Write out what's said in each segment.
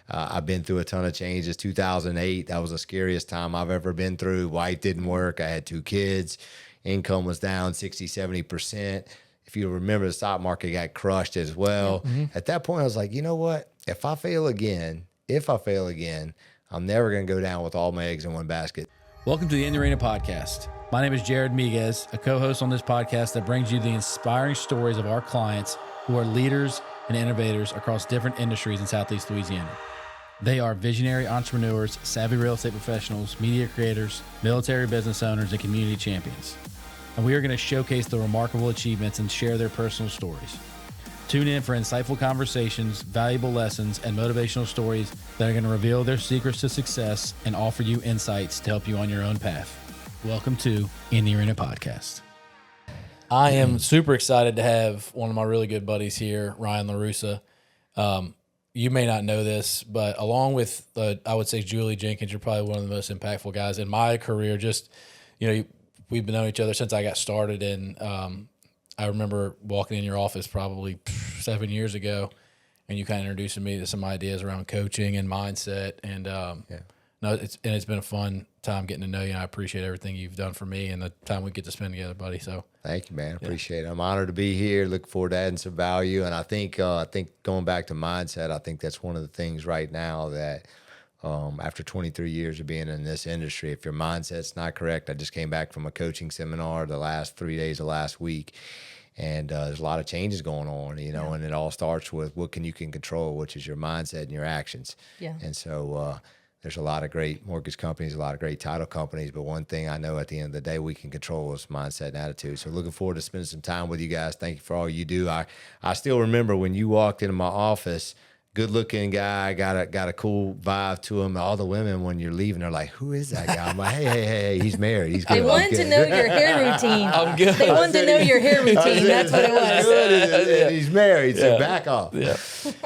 I've been through a ton of changes. 2008, that was the scariest time I've ever been through. Wife didn't work. I had 2 kids. Income was down 60, 70%. If you remember, the stock market got crushed as well. Mm-hmm. At that point, I was like, you know what? If I fail again, I'm never going to go down with all my eggs in one basket. Welcome to the In the Arena podcast. My name is Jared Miguez, a co-host on this podcast that brings you the inspiring stories of our clients who are leaders and innovators across different industries in Southeast Louisiana. They are visionary entrepreneurs, savvy real estate professionals, media creators, military business owners, and community champions. And we are going to showcase the remarkable achievements and share their personal stories. Tune in for insightful conversations, valuable lessons, and motivational stories that are going to reveal their secrets to success and offer you insights to help you on your own path. Welcome to In the Arena podcast. I am super excited to have one of my really good buddies here, Ryan Larussa. You may not know this, but along with, I would say, Julie Jenkins, you're probably one of the most impactful guys in my career. Just, we've been knowing each other since I got started, and I remember walking in your office probably 7 years ago, and you kind of introducing me to some ideas around coaching and mindset, and it's been a fun time getting to know you, and I appreciate everything you've done for me and the time we get to spend together, buddy. So thank you, man. Appreciate it. I'm honored to be here. Look forward to adding some value, and I think going back to mindset, I think that's one of the things right now that. After 23 years of being in this industry, if your mindset's not correct, I just came back from a coaching seminar the last 3 days of last week, and there's a lot of changes going on, and it all starts with what you can control, which is your mindset and your actions. Yeah. And so there's a lot of great mortgage companies, a lot of great title companies, but one thing I know at the end of the day we can control is mindset and attitude. So looking forward to spending some time with you guys. Thank you for all you do. I still remember when you walked into my office. Good-looking guy, got a cool vibe to him. All the women, when you're leaving, they're like, "Who is that guy?" I'm like, "Hey, he's married. He's good." They wanted to know your hair routine. I'm good. They wanted to know your hair routine. That's what it was. Good. He's married, so back off. Yeah.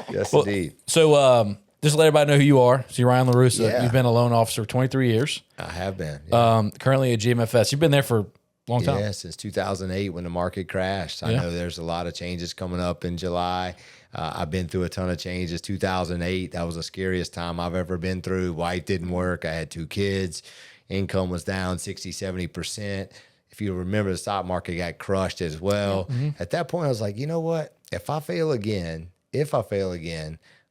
Yes, well, indeed. So, just to let everybody know who you are. So, you're Ryan Larussa. Yeah. You've been a loan officer for 23 years. I have been. Yeah. Currently at GMFS. You've been there for a long time. Yeah, since 2008 when the market crashed. I know there's a lot of changes coming up in July. I've been through a ton of changes. 2008, that was the scariest time I've ever been through. Wife didn't work. I had 2 kids. Income was down 60, 70%. If you remember, the stock market got crushed as well. Mm-hmm. At that point, I was like, you know what? If I fail again,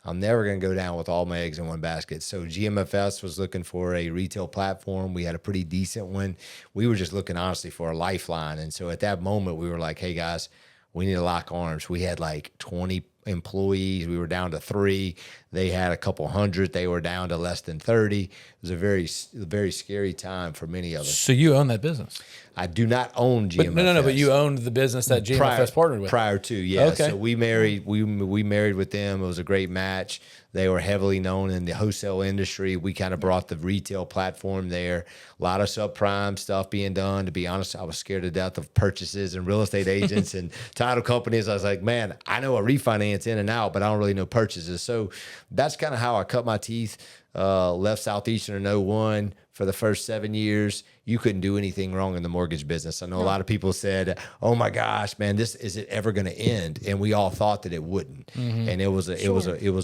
I'm never going to go down with all my eggs in one basket. So GMFS was looking for a retail platform. We had a pretty decent one. We were just looking, honestly, for a lifeline. And so at that moment, we were like, hey, guys, we need to lock arms. We had like 20 employees. We were down to 3. They had a couple hundred. They were down to less than 30. It was a very scary time for many of us. So you own that business? I do not own GMFS. But you owned the business that GMFS partnered with. Prior to, yeah. Okay. So we married with them. It was a great match. They were heavily known in the wholesale industry. We kind of brought the retail platform there. A lot of subprime stuff being done. To be honest, I was scared to death of purchases and real estate agents and title companies. I was like, man, I know a refinance in and out, but I don't really know purchases. So that's kind of how I cut my teeth. Left Southeastern in 2001 for the first 7 years. You couldn't do anything wrong in the mortgage business. I know a lot of people said, "Oh my gosh, man, is it ever going to end?" And we all thought that it wouldn't. Mm-hmm. And it was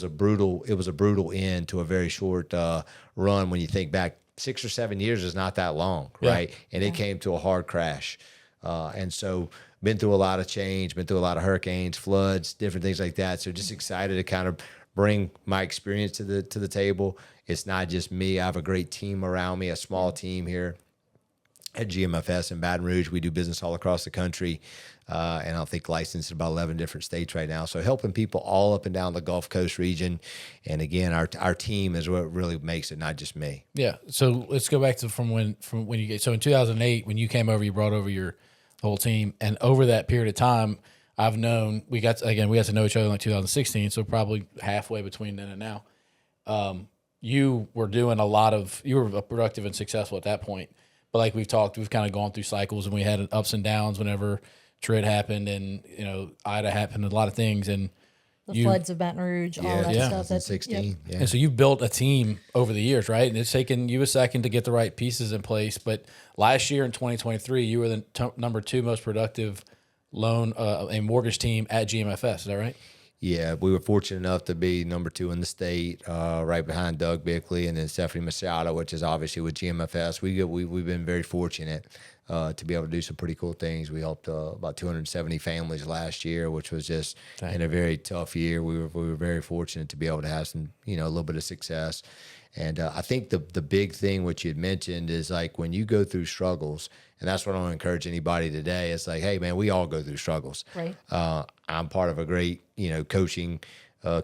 a brutal end to a very short run. When you think back, 6 or 7 years is not that long, right? And it came to a hard crash. And so been through a lot of change, been through a lot of hurricanes, floods, different things like that. So just excited to kind of bring my experience to the table. It's not just me. I have a great team around me, a small team here at GMFS in Baton Rouge. We do business all across the country, and I think licensed in about 11 different states right now. So helping people all up and down the Gulf Coast region. And again, our team is what really makes it, not just me. Yeah. So let's go back to from when you get. So in 2008, when you came over, you brought over your whole team, and over that period of time, I've known we got to know each other in like 2016. So probably halfway between then and now. You were doing you were productive and successful at that point. But like we've talked, we've kind of gone through cycles, and we had ups and downs whenever Trid happened and, Ida happened, and a lot of things. And the floods of Baton Rouge, all that stuff. That's 16. Yeah. And so you've built a team over the years, right? And it's taken you a second to get the right pieces in place. But last year in 2023, you were the number 2 most productive loan and mortgage team at GMFS. Is that right? Yeah, we were fortunate enough to be number 2 in the state, right behind Doug Bickley and then Stephanie Machado, which is obviously with GMFS. We've been very fortunate to be able to do some pretty cool things. We helped about 270 families last year, which was just in a very tough year. We were very fortunate to be able to have some, a little bit of success. And I think the big thing, which you had mentioned, is like when you go through struggles, and that's what I want to encourage anybody today. It's like, hey, man, we all go through struggles. Right. I'm part of a great, coaching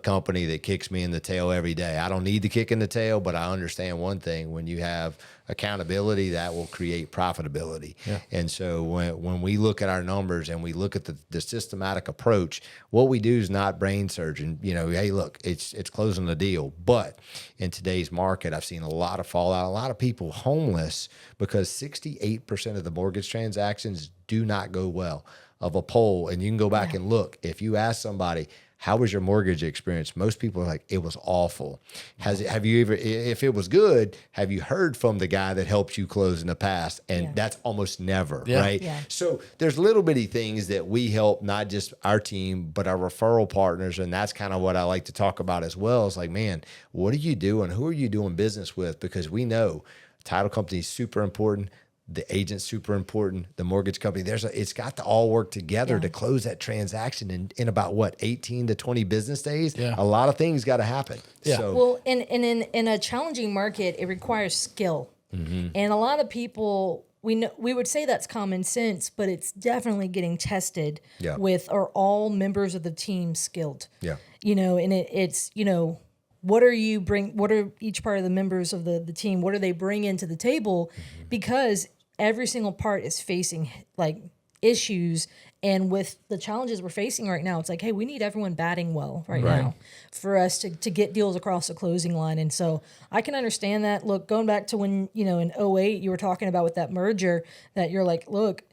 company that kicks me in the tail every day. I don't need the kick in the tail, but I understand one thing: when you have accountability, that will create profitability. Yeah. And so when we look at our numbers and we look at the systematic approach, what we do is not brain surgeon. Hey, look, it's closing the deal. But in today's market, I've seen a lot of fallout, a lot of people homeless because 68% of the mortgage transactions do not go well. Of a poll, and you can go back and look. If you ask somebody, how was your mortgage experience? Most people are like, it was awful. Have you ever, if it was good, have you heard from the guy that helped you close in the past? And that's almost never, right? Yeah. So there's little bitty things that we help, not just our team, but our referral partners. And that's kind of what I like to talk about as well. It's like, man, what are you doing? Who are you doing business with? Because we know title company is super important. The agent's super important. The mortgage company, it's got to all work together to close that transaction in about 18 to 20 business days. Yeah. A lot of things got to happen. Yeah. So, well, and in a challenging market, it requires skill. Mm-hmm. And a lot of people, we would say that's common sense, but it's definitely getting tested with, are all members of the team skilled? Yeah. And it's what are each part of the members of the team, what do they bring into the table? Mm-hmm. Because every single part is facing like issues, and with the challenges we're facing right now, it's like, hey, we need everyone batting well right now for us to get deals across the closing line. And so I can understand that. Look, going back to when, in 2008, you were talking about with that merger, that you're like, look,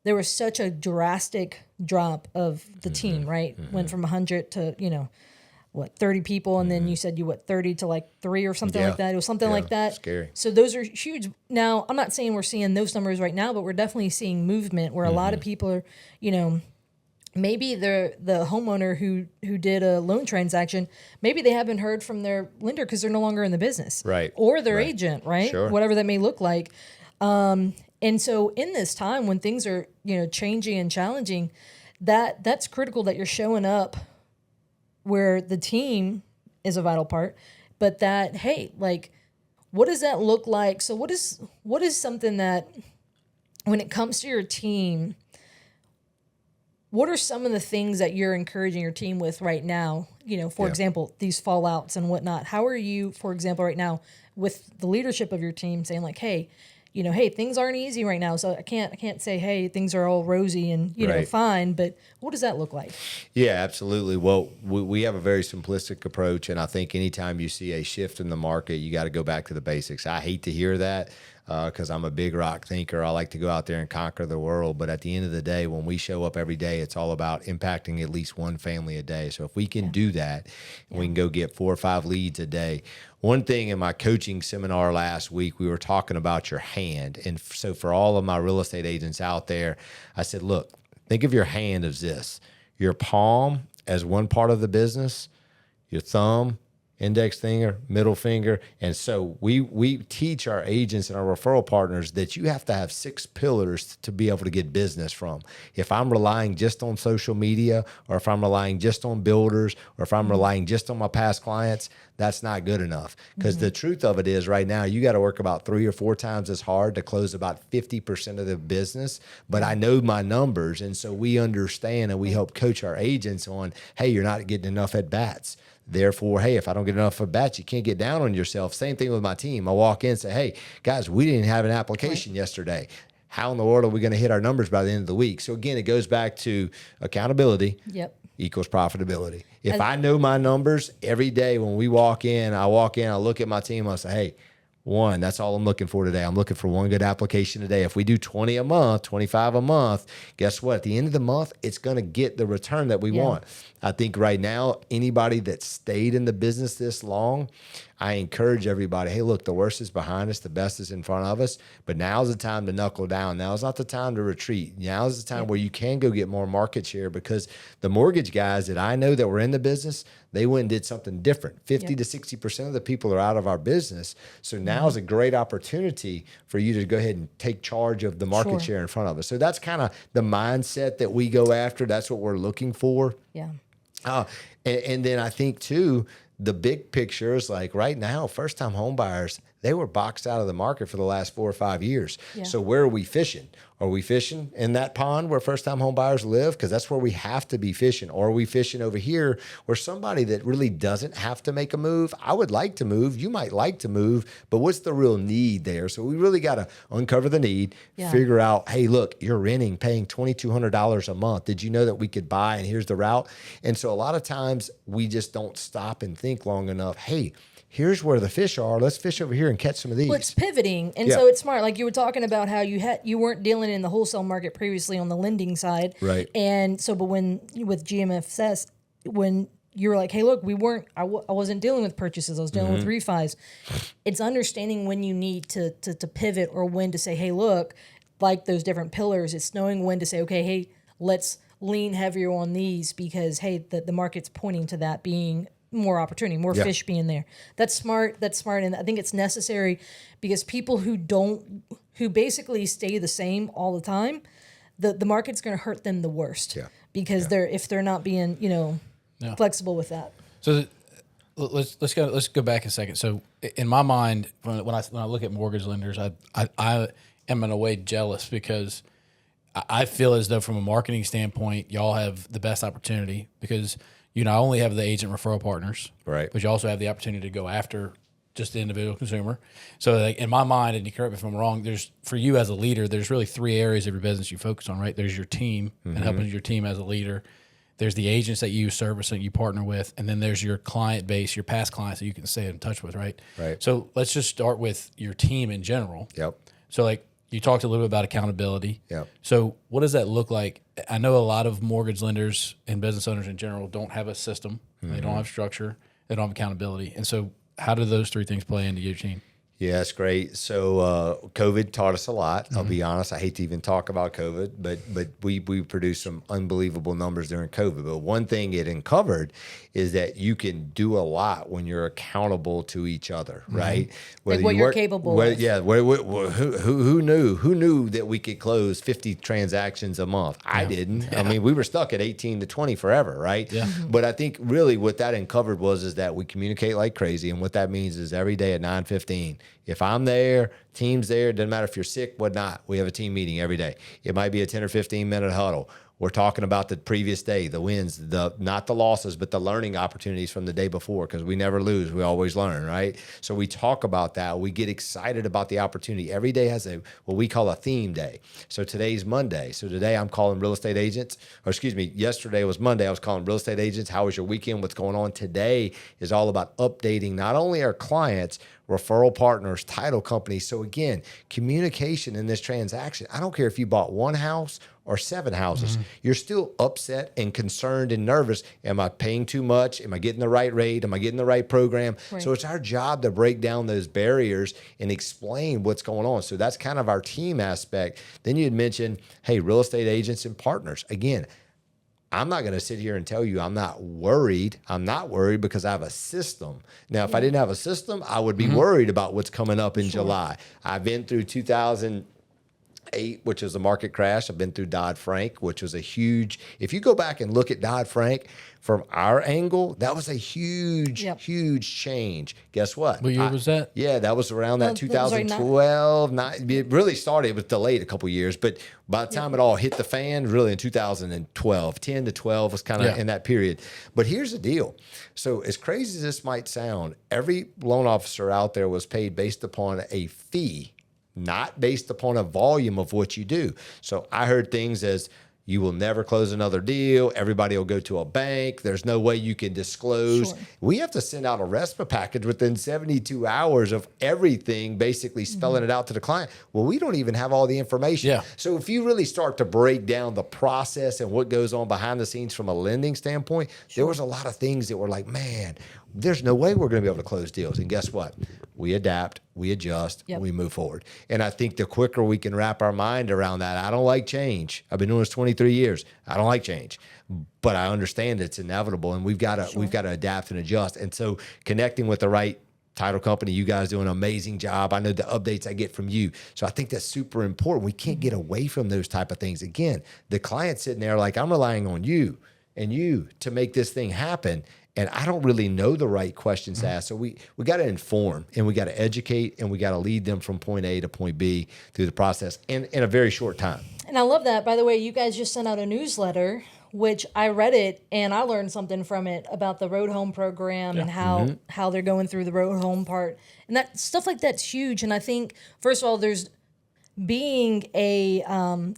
there was such a drastic drop of the team, right? Mm-hmm. Went from 100 to, 30 people, and then you said 30 to like 3 or something like that. It was something like that. Scary. So those are huge. Now, I'm not saying we're seeing those numbers right now, but we're definitely seeing movement where a lot of people are, maybe the homeowner who did a loan transaction, maybe they haven't heard from their lender because they're no longer in the business, right? Or their agent, right? Sure. Whatever that may look like. And so in this time when things are changing and challenging, that's critical that you're showing up where the team is a vital part, but that, hey, like, what does that look like? So what is something that, when it comes to your team, what are some of the things that you're encouraging your team with right now? For example, these fallouts and whatnot. How are you, for example, right now with the leadership of your team saying like, hey, hey, things aren't easy right now, so I can't say, hey, things are all rosy and fine. But what does that look like? Yeah, absolutely. Well, we have a very simplistic approach, and I think anytime you see a shift in the market, you got to go back to the basics. I hate to hear that because I'm a big rock thinker. I like to go out there and conquer the world. But at the end of the day, when we show up every day, it's all about impacting at least one family a day. So if we can do that, we can go get 4 or 5 leads a day. One thing in my coaching seminar last week, we were talking about your hand. And so for all of my real estate agents out there, I said, look, think of your hand as this: your palm as one part of the business, your thumb, index finger, middle finger. And so we teach our agents and our referral partners that you have to have 6 pillars to be able to get business from. If I'm relying just on social media, or if I'm relying just on builders, or if I'm relying just on my past clients, that's not good enough. Because the truth of it is right now, you got to work about 3 or 4 times as hard to close about 50% of the business. But I know my numbers. And so we understand, and we help coach our agents on, hey, you're not getting enough at bats. Therefore, hey, if I don't get enough at bats, you can't get down on yourself. Same thing with my team. I walk in and say, hey, guys, we didn't have an application yesterday. How in the world are we going to hit our numbers by the end of the week? So again, it goes back to accountability equals profitability. If I know my numbers every day when we walk in, I look at my team, I say, hey, 1, that's all I'm looking for today. I'm looking for 1 good application a day. If we do 20 a month, 25 a month, guess what? At the end of the month, it's going to get the return that we want. I think right now, anybody that stayed in the business this long, I encourage everybody, hey, look, the worst is behind us, the best is in front of us, but now's the time to knuckle down. Now's not the time to retreat. Now's the time where you can go get more market share, because the mortgage guys that I know that were in the business, they went and did something different. 50 to 60% of the people are out of our business. So now's a great opportunity for you to go ahead and take charge of the market share in front of us. So that's kind of the mindset that we go after. That's what we're looking for. Yeah. And then I think too, the big picture is like right now, first time home buyers, they were boxed out of the market for the last 4 or 5 years. Yeah. So where are we fishing? Are we fishing in that pond where first time home buyers live? Because that's where we have to be fishing. Or are we fishing over here where somebody that really doesn't have to make a move? I would like to move. You might like to move, but what's the real need there? So we really got to uncover the need, figure out, hey, look, you're renting, paying $2,200 a month. Did you know that we could buy, and here's the route? And so a lot of times we just don't stop and think long enough. Hey, here's where the fish are. Let's fish over here and catch some of these. Well, it's pivoting. And so it's smart. Like you were talking about how you weren't dealing in the wholesale market previously on the lending side. Right. And so, but when with GMFS, when you were like, hey, look, I wasn't dealing with purchases. I was dealing with refis. It's understanding when you need to pivot, or when to say, hey, look, like those different pillars, it's knowing when to say, okay, hey, let's lean heavier on these, because, hey, the market's pointing to that being more opportunity, more fish being there. That's smart. And I think it's necessary, because people who basically stay the same all the time, the market's going to hurt them the worst, because if they're not being, flexible with that. So let's go back a second. So in my mind, when I look at mortgage lenders, I am in a way jealous, because I feel as though from a marketing standpoint, y'all have the best opportunity, because you not only have the agent referral partners, right, but you also have the opportunity to go after just the individual consumer. So like in my mind, and you correct me if I'm wrong, for you as a leader, there's really 3 areas of your business you focus on, right? There's your team and helping your team as a leader. There's the agents that you service and you partner with, and then there's your client base, your past clients that you can stay in touch with, right? Right. So let's just start with your team in general. Yep. So like you talked a little bit about accountability. Yep. So what does that look like? I know a lot of mortgage lenders and business owners in general don't have a system. They don't have structure. They don't have accountability. And so how do those 3 things play into your team? Yeah, that's great. So COVID taught us a lot. I'll be honest. I hate to even talk about COVID, but we produced some unbelievable numbers during COVID. But one thing it uncovered is that you can do a lot when you're accountable to each other, right? Whether like you're capable of. Yeah. Who knew that we could close 50 transactions a month? I didn't. Yeah. I mean, we were stuck at 18 to 20 forever, right? Yeah. But I think really what that uncovered is that we communicate like crazy. And what that means is every day at 9:15, if I'm there, team's there, it doesn't matter if you're sick, whatnot, we have a team meeting every day. It might be a 10 or 15 minute huddle. We're talking about the previous day, the wins, not the losses, but the learning opportunities from the day before, because we never lose. We always learn, right? So we talk about that. We get excited about the opportunity. Every day has what we call a theme day. So today's Monday. So today I'm calling real estate agents, yesterday was Monday. I was calling real estate agents. How was your weekend? What's going on? Today is all about updating not only our clients, referral partners, title companies. So again, communication in this transaction. I don't care if you bought 1 house or 7 houses. You're still upset and concerned and nervous. Am I paying too much? Am I getting the right rate? Am I getting the right program? Right. So it's our job to break down those barriers and explain what's going on. So that's kind of our team aspect. Then you had mentioned, hey, real estate agents and partners. Again, I'm not going to sit here and tell you I'm not worried. I'm not worried because I have a system. Now, if I didn't have a system, I would be worried about what's coming up in July. I've been through 2008, which was a market crash. I've been through Dodd-Frank, which was a huge, if you go back and look at Dodd-Frank from our angle, that was a huge, huge change. Guess what? What year was that? Yeah, that was around that 2012. It really started, it was delayed a couple years, but by the time it all hit the fan, really in 2012, 10 to 12 was kind of in that period. But here's the deal. So as crazy as this might sound, every loan officer out there was paid based upon a fee, not based upon a volume of what you do. So I heard things as, You will never close another deal. Everybody will go to a bank. There's no way you can disclose. Sure. We have to send out a RESPA package within 72 hours of everything, basically spelling it out to the client. Well, we don't even have all the information. Yeah. So if you really start to break down the process and what goes on behind the scenes from a lending standpoint, there was a lot of things that were like, man, there's no way we're going to be able to close deals. And guess what? We adapt, we adjust, we move forward. And I think the quicker we can wrap our mind around that, I don't like change. I've been doing this 23 years. I don't like change, but I understand it's inevitable, and we've got to adapt and adjust. And so connecting with the right title company, you guys do an amazing job. I know the updates I get from you. So I think that's super important. We can't get away from those type of things. Again, the client's sitting there like, I'm relying on you and you to make this thing happen. And I don't really know the right questions to ask. So we got to inform, and we got to educate, and we got to lead them from point A to point B through the process in a very short time. And I love that. By the way, you guys just sent out a newsletter, which I read it and I learned something from it about the road home program and how they're going through the road home part. And that stuff like that's huge. And I think, first of all, there's being a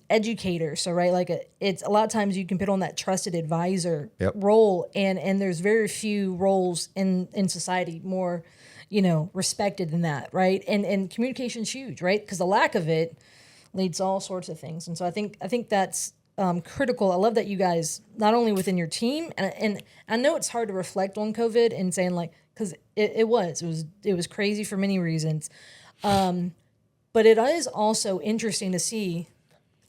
educator. So, right, like it's a lot of times you can put on that trusted advisor role, and there's very few roles in society more, respected than that, right? And communication's huge, right? Because the lack of it leads to all sorts of things. And so I think that's critical. I love that you guys, not only within your team, and I know it's hard to reflect on COVID and saying like, because it was crazy for many reasons. But it is also interesting to see,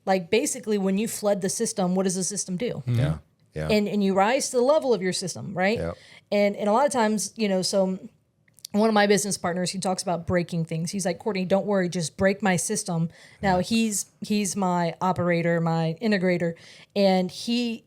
like, basically when you flood the system, what does the system do? Yeah. Yeah. And you rise to the level of your system, right? Yeah. And a lot of times, so one of my business partners, he talks about breaking things. He's like, Courtney, don't worry, just break my system. Now he's my operator, my integrator. And he's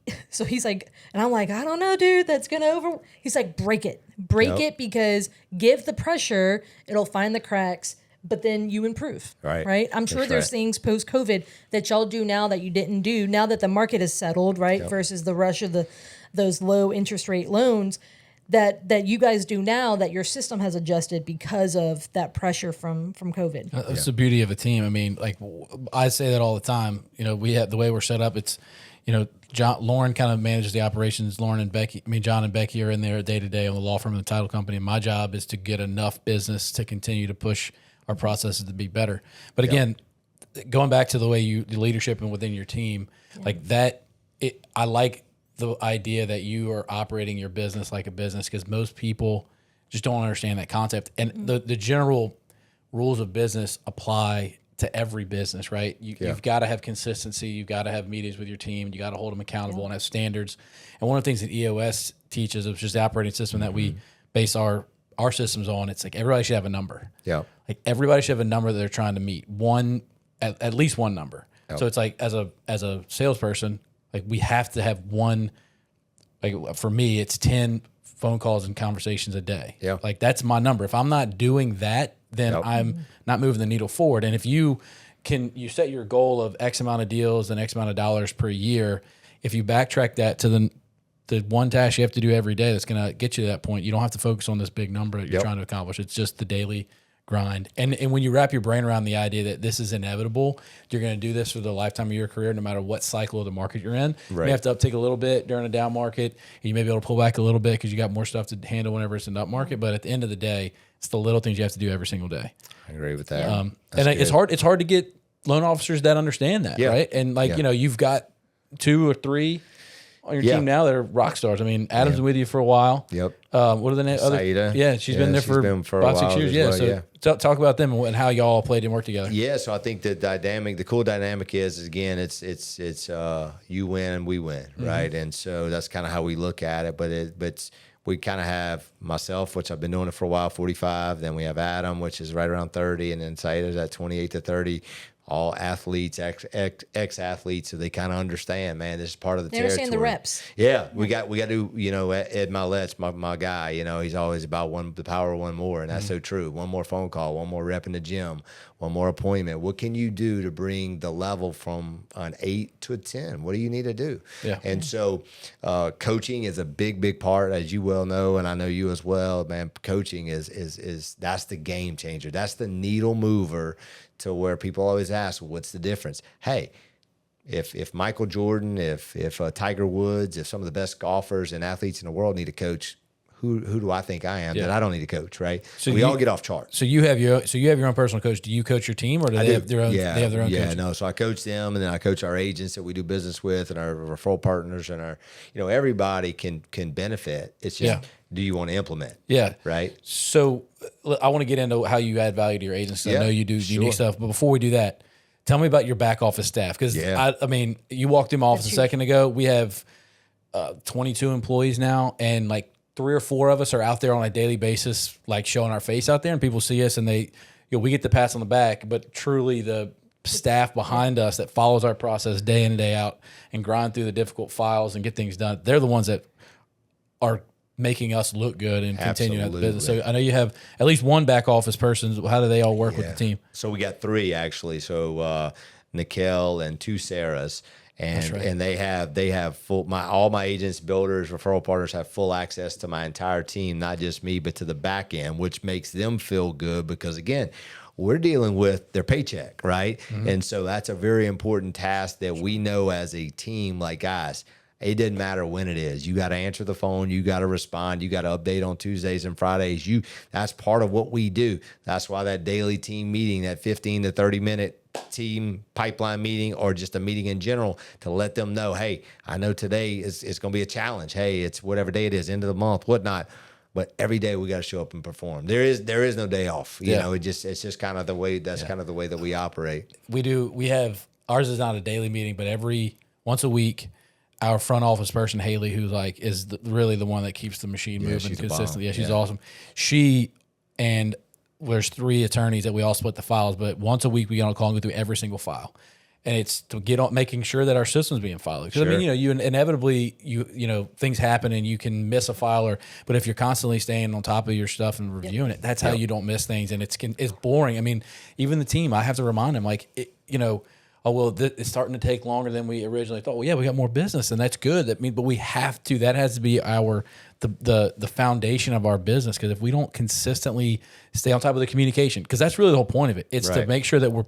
like, and I'm like, I don't know, dude, that's going to he's like, break it because give the pressure, it'll find the cracks, but then you improve, right? I'm sure there's things post-COVID that y'all do now that you didn't do, now that the market has settled, right? Versus the rush of those low interest rate loans that you guys do now that your system has adjusted because of that pressure from COVID. That's the beauty of a team. I mean, like I say that all the time, we have the way we're set up. It's, Lauren kind of manages the operations. John and Becky are in there day to day on the law firm and the title company. And my job is to get enough business to continue to push our processes to be better. But again, going back to the way the leadership and within your team, like that, I like the idea that you are operating your business like a business, because most people just don't understand that concept. And the general rules of business apply to every business, right? You've got to have consistency. You've got to have meetings with your team. You got to hold them accountable and have standards. And one of the things that EOS teaches, which is the operating system that we base our systems on, it's like everybody should have a number. Yeah. Like everybody should have a number that they're trying to meet. At least one number. Yep. So it's like as a salesperson, like we have to have one, like for me, it's 10 phone calls and conversations a day. Yeah. Like that's my number. If I'm not doing that, then I'm not moving the needle forward. And if you set your goal of X amount of deals and X amount of dollars per year, if you backtrack that to the one task you have to do every day that's going to get you to that point, you don't have to focus on this big number that you're trying to accomplish. It's just the daily grind. And when you wrap your brain around the idea that this is inevitable, you're going to do this for the lifetime of your career, no matter what cycle of the market you're in. Right. You may have to uptake a little bit during a down market, and you may be able to pull back a little bit because you got more stuff to handle whenever it's an up market. But at the end of the day, it's the little things you have to do every single day. I agree with that. And it's hard to get loan officers that understand that, right? And you've got 2 or 3 on your team now that are rock stars. I mean, Adam's been with you for a while. Yep. What are the names? Yeah, she's been there for about 6 years. Yeah. So talk about them and how y'all played and worked together. Yeah. So I think the cool dynamic is again, it's you win, we win, right? And so that's kind of how we look at it. But we kind of have myself, which I've been doing it for a while, 45. Then we have Adam, which is right around 30, and then Saida's at 28 to 30. All athletes, ex-athletes, so they kind of understand, man, this is part of the territory. They understand the reps. Yeah, we got to, Ed Maulet's my guy, he's always about the power of one more, and that's so true. One more phone call, one more rep in the gym, one more appointment. What can you do to bring the level from an 8 to a 10? What do you need to do? Yeah. And so coaching is a big part, as you well know, and I know you as well, man. Coaching is that's the game changer. That's the needle mover to where people always ask, what's the difference? Hey, if Michael Jordan, if Tiger Woods, if some of the best golfers and athletes in the world need a coach, who do I think I am that I don't need a coach, right? So we all get off charts. So you have your own personal coach. Do you coach your team, or do they have their own? Yeah, they have their own. Yeah, coach? no. So I coach them, and then I coach our agents that we do business with, and our referral partners, and our, everybody can benefit. It's just, do you want to implement? Yeah, right. So I want to get into how you add value to your agents. I know you do unique stuff, but before we do that, tell me about your back office staff, because I mean, you walked in my office a second ago. We have 22 employees now, and like 3 or 4 of us are out there on a daily basis, like showing our face out there, and people see us and they, we get the pats on the back, but truly the staff behind us that follows our process day in and day out and grind through the difficult files and get things done. They're the ones that are making us look good and continue at the business. So I know you have at least one back office person. How do they all work with the team? So we got 3 actually. So Nikhil and 2 Sarahs. And they have full, all my agents, builders, referral partners have full access to my entire team, not just me, but to the back end, which makes them feel good because, again, we're dealing with their paycheck, right? And so that's a very important task that we know as a team, like, guys, it doesn't matter when it is. You got to answer the phone. You got to respond. You got to update on Tuesdays and Fridays. That's part of what we do. That's why that daily team meeting, that 15 to 30-minute team pipeline meeting, or just a meeting in general, to let them know, hey, I know today it's going to be a challenge. Hey, it's whatever day it is, end of the month, whatnot. But every day we got to show up and perform. There is no day off. You know, it's just kind of the way. That's kind of the way that we operate. We have, ours is not a daily meeting, but once a week, our front office person, Haley, who's like really the one that keeps the machine moving consistently. Yeah, she's awesome. There's 3 attorneys that we all split the files, but once a week we get on a call and go through every single file. And it's to get on making sure that our system's being followed. Because I mean, you inevitably things happen and you can miss a file, but if you're constantly staying on top of your stuff and reviewing it, that's how you don't miss things. And it's boring. I mean, even the team, I have to remind them, like, oh, well, it's starting to take longer than we originally thought. Well, yeah, we got more business, and that's good. But we have to. That has to be the foundation of our business. Because if we don't consistently stay on top of the communication, because that's really the whole point of it. It's to make sure that we're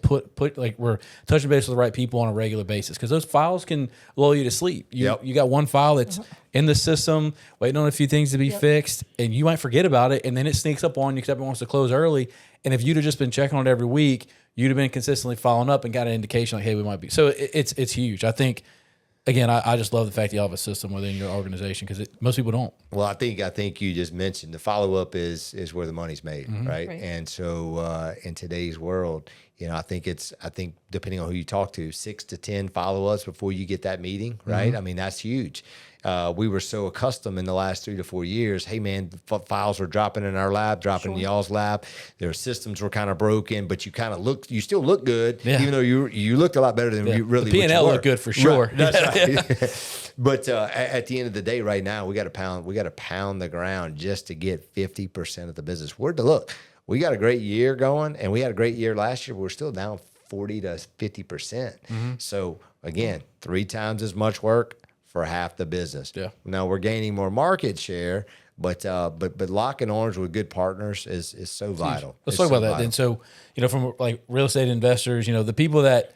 we're touching base with the right people on a regular basis. Because those files can lull you to sleep. You got one file that's in the system, waiting on a few things to be fixed, and you might forget about it, and then it sneaks up on you because everyone wants to close early. And if you'd have just been checking on it every week, you'd have been consistently following up and got an indication like, hey, we might be. So it's huge. I think, again, I just love the fact that you have a system within your organization, because most people don't. Well, I think you just mentioned the follow-up is where the money's made, right? And so in today's world, I think depending on who you talk to, 6 to 10 follow-ups before you get that meeting, right? I mean, that's huge. We were so accustomed in the last 3 to 4 years. Hey, man, files were dropping in our lab, dropping in y'all's lab. Their systems were kind of broken, but you still look good, even though you looked a lot better than you really. The P&L looked good for sure. Right. That's right. But at the end of the day, right now, we got to pound the ground just to get 50% of the business. Look, we got a great year going, and we had a great year last year. But we're still down 40 to 50%. So again, 3 times as much work for half the business. Yeah. Now we're gaining more market share, but locking arms with good partners is so vital. Let's talk about that then. So, from like real estate investors, the people that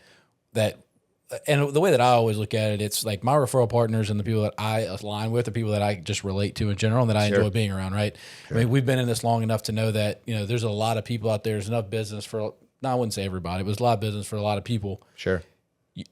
and the way that I always look at it, it's like my referral partners and the people that I align with, the people that I just relate to in general and that I enjoy being around, right? I mean, we've been in this long enough to know that, there's a lot of people out there. There's enough business for, no, I wouldn't say everybody, but there's a lot of business for a lot of people. Sure.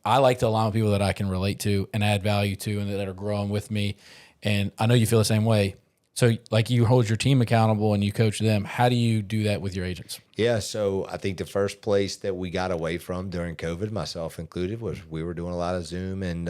I like to align with people that I can relate to and add value to and that are growing with me. And I know you feel the same way. So like you hold your team accountable and you coach them. How do you do that with your agents? Yeah, so I think the first place that we got away from during COVID, myself included, was we were doing a lot of Zoom and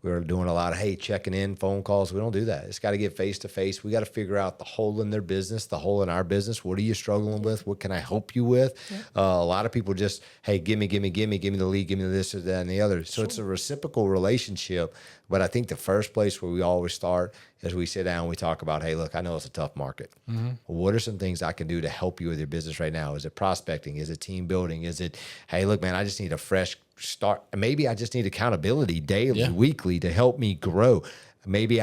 we were doing a lot of, checking in, phone calls. We don't do that. It's got to get face-to-face. We got to figure out the hole in their business, the hole in our business. What are you struggling with? What can I help you with? Yeah. A lot of people just, hey, give me the lead, give me this or that and the other. So it's a reciprocal relationship. But I think the first place where we always start is we sit down and we talk about, hey, look, I know it's a tough market. What are some things I can do to help you with your business right now? Is it prospecting? Is it team building? Is it, hey, look, man, I just need a fresh start. Maybe I just need accountability daily, weekly to help me grow. Maybe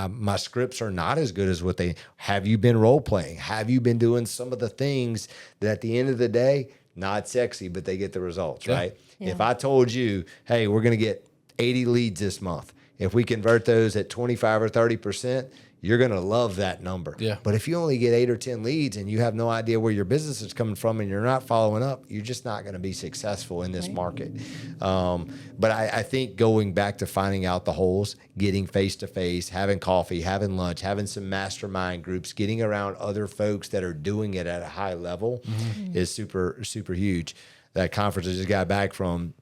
my scripts are not as good as what have you been role playing? Have you been doing some of the things that at the end of the day, not sexy, but they get the results, right? Yeah. If I told you, hey, we're going to get 80 leads this month. If we convert those at 25 or 30%, you're going to love that number. Yeah. But if you only get 8 or 10 leads and you have no idea where your business is coming from and you're not following up, you're just not going to be successful in this market. But I think going back to finding out the holes, getting face-to-face, having coffee, having lunch, having some mastermind groups, getting around other folks that are doing it at a high level is super, super huge. That conference I just got back from,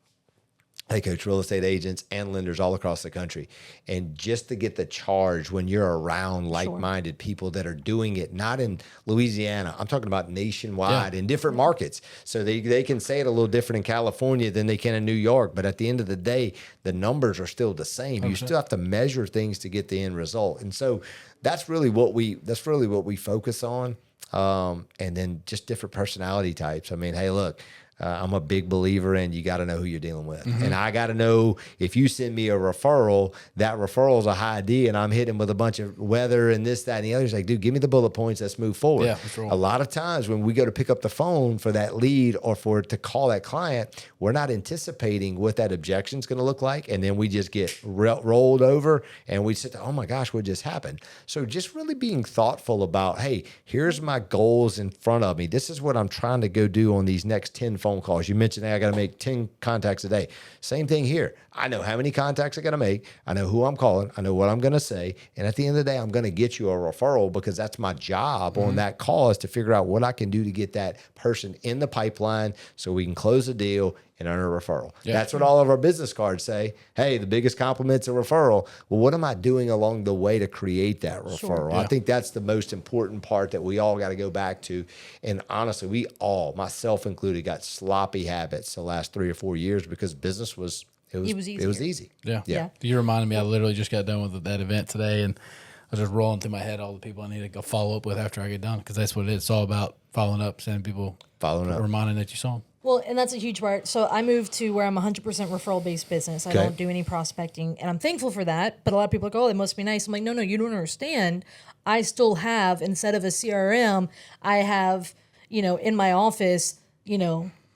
I coach real estate agents and lenders all across the country. And just to get the charge when you're around like-minded people that are doing it, not in Louisiana, I'm talking about nationwide in different markets. So they can say it a little different in California than they can in New York. But at the end of the day, the numbers are still the same. You still have to measure things to get the end result. And so that's really what we focus on. And then just different personality types. I mean, hey, look, I'm a big believer in you got to know who you're dealing with. And I got to know if you send me a referral, that referral is a high D and I'm hitting with a bunch of weather and this, that, and the other. It's like, dude, give me the bullet points. Let's move forward. Yeah, that's right. A lot of times when we go to pick up the phone for that lead or for to call that client, we're not anticipating what that objection is going to look like. And then we just get rolled over and we sit, oh my gosh, what just happened? So just really being thoughtful about, hey, here's my goals in front of me. This is what I'm trying to go do on these next 10 phone calls. You mentioned, hey, I got to make 10 contacts a day. Same thing here. I know how many contacts I got to make. I know who I'm calling. I know what I'm going to say. And at the end of the day, I'm going to get you a referral because that's my job on that call is to figure out what I can do to get that person in the pipeline so we can close the deal and earn a referral. Yeah. That's what all of our business cards say. Hey, the biggest compliment's a referral. Well, what am I doing along the way to create that referral? Sure, yeah. I think that's the most important part that we all got to go back to. And honestly, we all, myself included, got sloppy habits the last 3 or 4 years because business was easy. Yeah. You reminded me, I literally just got done with that event today and I was just rolling through my head all the people I need to go follow up with after I get done because that's what it is. It's all about following up, sending people, reminding that you saw them. Well, and that's a huge part. So I moved to where I'm 100% referral-based business. I don't do any prospecting, and I'm thankful for that. But a lot of people are like, oh, that must be nice. I'm like, no, you don't understand. I still have, instead of a CRM, I have, in my office,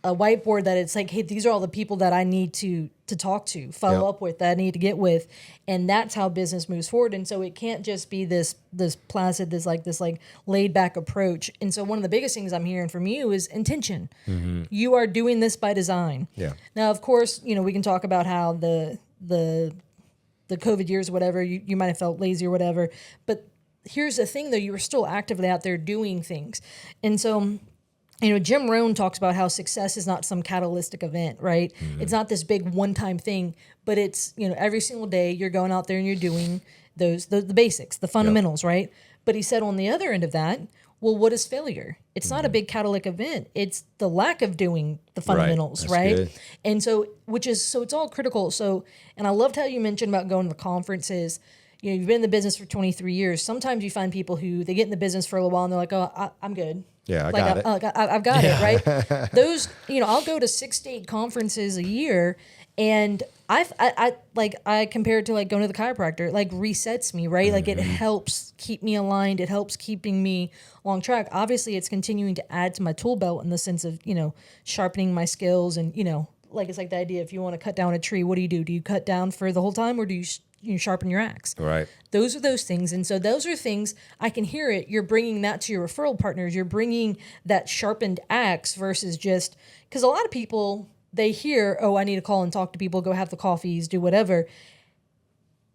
a whiteboard that it's like, hey, these are all the people that I need to talk to, follow up with, that I need to get with. And that's how business moves forward. And so it can't just be this placid, this laid back approach. And so one of the biggest things I'm hearing from you is intention. Mm-hmm. You are doing this by design. Yeah. Now, of course, we can talk about how the COVID years, whatever, you might have felt lazy or whatever. But here's the thing, though, you were still actively out there doing things. And so Jim Rohn talks about how success is not some catalytic event, right? Mm-hmm. It's not this big one-time thing, but it's, every single day you're going out there and you're doing the basics, the fundamentals, right? But he said on the other end of that, well, what is failure? It's not a big catalytic event. It's the lack of doing the fundamentals, right? Good. And so, it's all critical. So, and I loved how you mentioned about going to the conferences. You've been in the business for 23 years. Sometimes you find people who, they get in the business for a little while and they're like, oh, I'm good. Yeah, I've got it, right? Those, I'll go to 6 to 8 conferences a year, and I compare it to like going to the chiropractor. It like resets me, right? Mm-hmm. Like it helps keep me aligned. It helps keeping me on track. Obviously, it's continuing to add to my tool belt in the sense of sharpening my skills and like it's like the idea if you want to cut down a tree, what do? Do you cut down for the whole time, or do you sharpen your axe? Right. Those are those things. And so those are things, I can hear it. You're bringing that to your referral partners. You're bringing that sharpened axe versus just, because a lot of people, they hear, oh, I need to call and talk to people, go have the coffees, do whatever.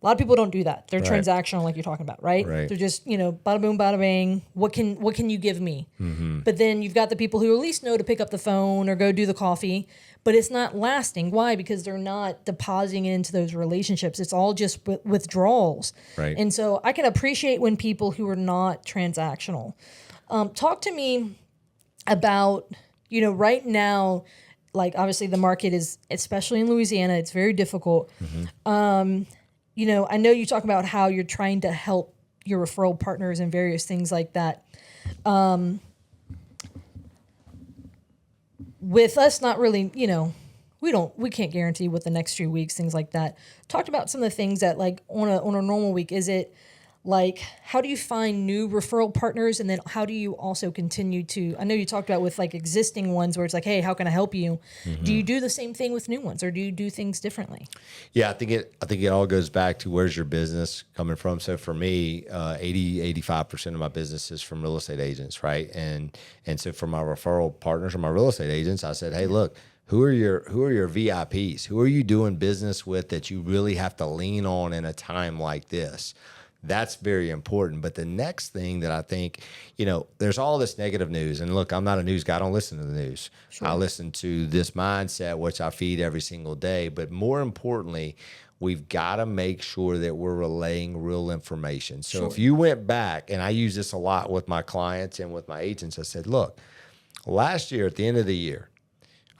A lot of people don't do that. They're transactional, like you're talking about, right? They're just, bada boom, bada bang. What can you give me? Mm-hmm. But then you've got the people who at least know to pick up the phone or go do the coffee, but it's not lasting. Why? Because they're not depositing it into those relationships. It's all just withdrawals. Right. And so I can appreciate when people who are not transactional. Talk to me about, right now, like obviously the market is, especially in Louisiana, it's very difficult. Mm-hmm. I know you talk about how you're trying to help your referral partners and various things like that. With us not really, we can't guarantee what the next few weeks, things like that. Talked about some of the things that like on a normal week, is it Like, how do you find new referral partners? And then how do you also continue to, I know you talked about with like existing ones where it's like, hey, how can I help you? Do you do the same thing with new ones, or do you do things differently? Yeah, I think it all goes back to where's your business coming from. So for me, 85% of my business is from real estate agents, right? And so for my referral partners or my real estate agents, I said, hey, look, who are your VIPs? Who are you doing business with that you really have to lean on in a time like this? That's very important. But the next thing that I think, there's all this negative news. And look, I'm not a news guy. I don't listen to the news. Sure. I listen to this mindset, which I feed every single day. But more importantly, we've got to make sure that we're relaying real information. So if you went back, and I use this a lot with my clients and with my agents, I said, look, last year at the end of the year,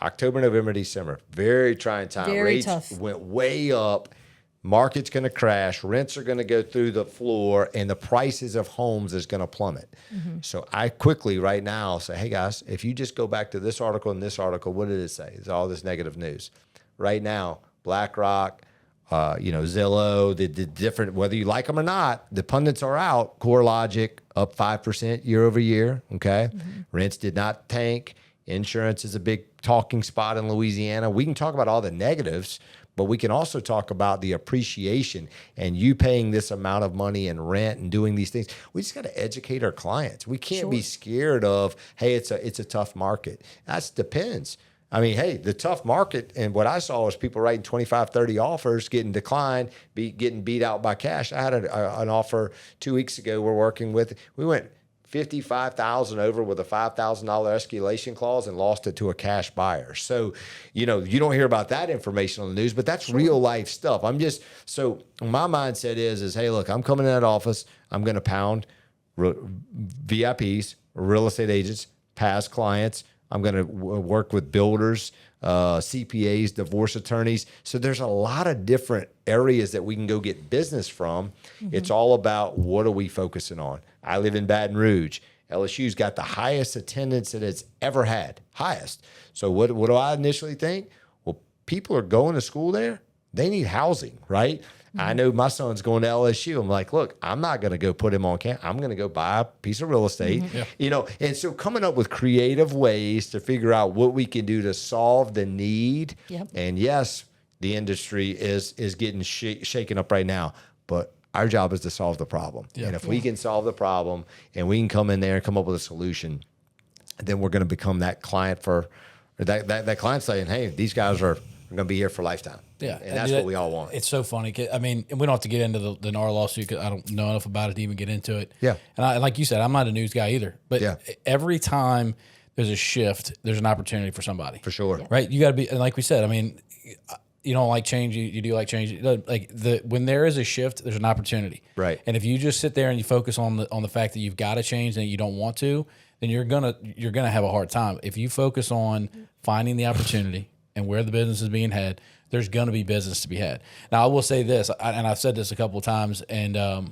October, November, December, very trying time. Very Rates tough. went way up. Market's going to crash, rents are going to go through the floor, and the prices of homes is going to plummet. So I quickly right now say, hey guys, if you just go back to this article and this article, what did it say? It's all this negative news. Right now, BlackRock, Zillow, the different, whether you like them or not, the pundits are out. CoreLogic up 5% year over year. Okay. Rents did not tank. Insurance is a big talking spot in Louisiana. We can talk about all the negatives, but we can also talk about the appreciation and you paying this amount of money in rent and doing these things. We just got to educate our clients. We can't be scared of, hey, it's a tough market. That depends. I mean, hey, the tough market, and what I saw was people writing 25, 30 offers, getting declined, getting beat out by cash. I had an offer 2 weeks ago we're working with. We went $55,000 over with a $5,000 escalation clause and lost it to a cash buyer. So, you don't hear about that information on the news, but that's real life stuff. So my mindset is, hey, look, I'm coming in that office. I'm going to pound VIPs, real estate agents, past clients. I'm going to work with builders, CPAs, divorce attorneys. So there's a lot of different areas that we can go get business from. It's all about what are we focusing on? I live in Baton Rouge. LSU's got the highest attendance that it's ever had, highest. So what do I initially think? Well, people are going to school there. They need housing, right? I know my son's going to LSU. I'm like, look, I'm not going to go put him on campus. I'm going to go buy a piece of real estate, and so coming up with creative ways to figure out what we can do to solve the need. And yes, the industry is getting shaken up right now, but our job is to solve the problem. And if we can solve the problem and we can come in there and come up with a solution, then we're going to become that client that client saying, hey, these guys are going to be here for a lifetime. Yeah. And that's what we all want. It's so funny. I mean, we don't have to get into the NAR lawsuit because I don't know enough about it to even get into it. Yeah. And like you said, I'm not a news guy either. But every time there's a shift, there's an opportunity for somebody. For sure. Right? You got to be, and like we said, I mean, you don't like change, you do like change. When there is a shift, there's an opportunity. Right. And if you just sit there and you focus on the fact that you've got to change and you don't want to, then you're gonna have a hard time. If you focus on finding the opportunity and where the business is being had, there's going to be business to be had. Now, I will say this, and I've said this a couple of times, and I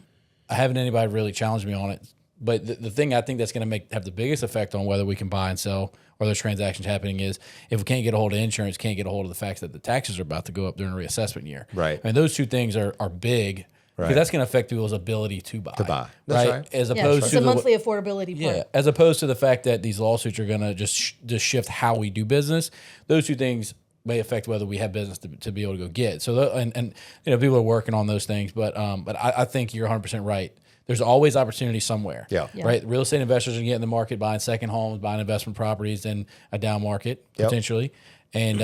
haven't anybody really challenged me on it. But the thing I think that's going to have the biggest effect on whether we can buy and sell or those transactions happening is if we can't get a hold of insurance, can't get a hold of the fact that the taxes are about to go up during a reassessment year. Right. I mean, those two things are big. Because that's going to affect people's ability to buy. That's right. As opposed to the monthly affordability part. Yeah. As opposed to the fact that these lawsuits are going to just shift how we do business. Those two things may affect whether we have business to be able to go get. So and people are working on those things, but I think you're 100% right. There's always opportunity somewhere. Yeah. Right. Real estate investors are getting in the market, buying second homes, buying investment properties in a down market potentially. And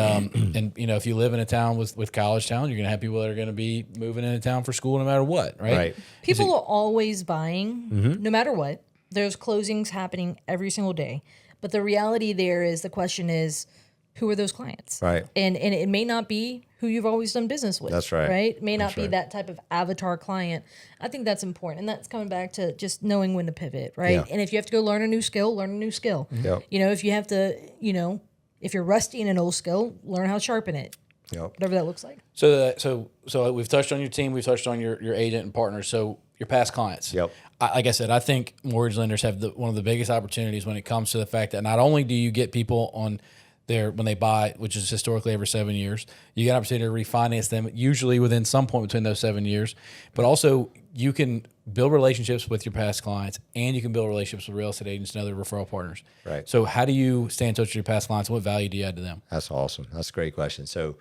if you live in a town with college town, you're going to have people that are going to be moving into town for school no matter what, right? Right. People are always buying, no matter what. There's closings happening every single day. But the reality there is the question is, who are those clients? Right. And it may not be who you've always done business with. That's right. Right? It may not be that type of avatar client. I think that's important. And that's coming back to just knowing when to pivot, right? Yeah. And if you have to go learn a new skill, learn a new skill. Yep. If you have to, if you're rusty in an old skill, learn how to sharpen it. Yep. Whatever that looks like. So we've touched on your team, we've touched on your agent and partners. So your past clients. Yep. Like I said, I think mortgage lenders have one of the biggest opportunities when it comes to the fact that not only do you get people on when they buy, which is historically every 7 years. You get an opportunity to refinance them, usually within some point between those 7 years. But also, you can build relationships with your past clients, and you can build relationships with real estate agents and other referral partners. Right. So how do you stay in touch with your past clients? What value do you add to them? That's awesome. That's a great question. So,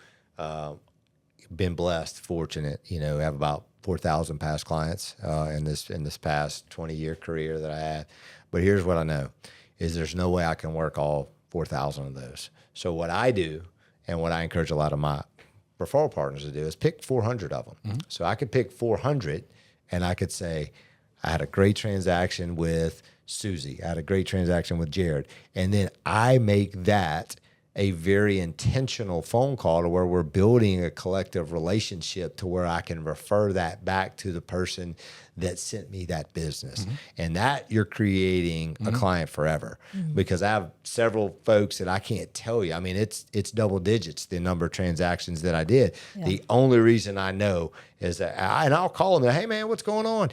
been blessed, fortunate, have about 4,000 past clients in this past 20-year career that I had. But here's what I know is there's no way I can work all 4,000 of those. So what I do and what I encourage a lot of my referral partners to do is pick 400 of them. Mm-hmm. So I could pick 400 and I could say, I had a great transaction with Susie. I had a great transaction with Jared. And then I make that a very intentional phone call to where we're building a collective relationship to where I can refer that back to the person that sent me that business. Mm-hmm. And that you're creating a client forever because I have several folks that I can't tell you. I mean, it's double digits, the number of transactions that I did. Yeah. The only reason I know is that I'll call them, hey man, what's going on?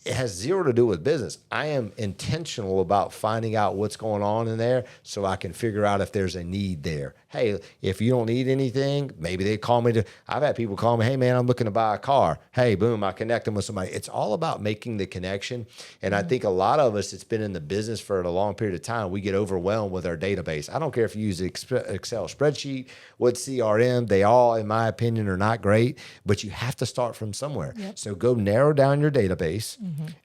It has zero to do with business. I am intentional about finding out what's going on in there so I can figure out if there's a need there. Hey, if you don't need anything, maybe they call me I've had people call me, hey man, I'm looking to buy a car. Hey, boom, I connect them with somebody. It's all about making the connection. And I think a lot of us, it's been in the business for a long period of time. We get overwhelmed with our database. I don't care if you use Excel spreadsheet, what CRM, they all, in my opinion, are not great, but you have to start from somewhere. Yep. So go narrow down your database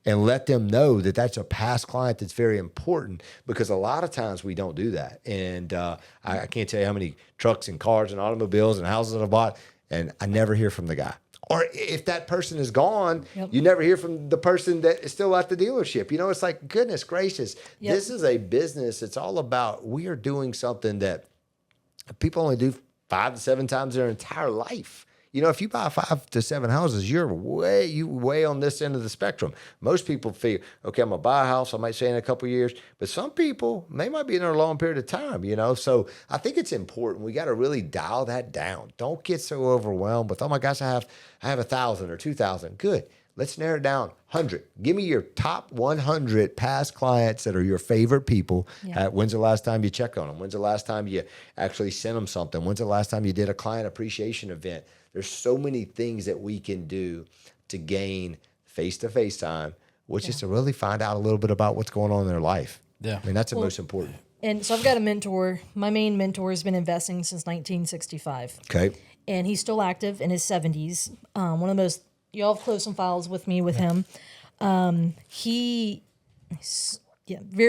and let them know that that's a past client that's very important because a lot of times we don't do that. And I can't tell you how many trucks and cars and automobiles and houses that I bought, and I never hear from the guy. Or if that person is gone, you never hear from the person that is still at the dealership. It's like, goodness gracious, this is a business. It's all about, we are doing something that people only do 5 to 7 times their entire life. If you buy 5 to 7 houses, you're way on this end of the spectrum. Most people feel, okay, I'm going to buy a house, I might say in a couple of years, but some people, they might be in there a long period of time, So I think it's important. We got to really dial that down. Don't get so overwhelmed with, oh my gosh, I have 1,000 or 2,000. Good. Let's narrow it down. 100. Give me your top 100 past clients that are your favorite people. Yeah. When's the last time you check on them? When's the last time you actually sent them something? When's the last time you did a client appreciation event? There's so many things that we can do to gain face-to-face time, which is to really find out a little bit about what's going on in their life. Yeah. I mean, that's the most important. And so I've got a mentor. My main mentor has been investing since 1965. Okay. And he's still active in his 70s. One of the most, y'all have closed some files with me with him. Very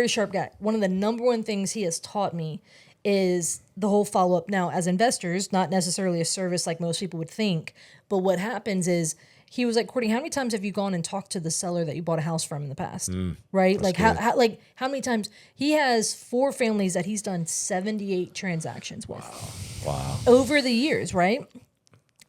sharp guy. One of the number one things he has taught me is the whole follow-up. Now, as investors, not necessarily a service like most people would think, but what happens is he was like, Courtney, how many times have you gone and talked to the seller that you bought a house from in the past? Right? Like how many times? He has 4 families that he's done 78 transactions with. Wow. Over the years, right?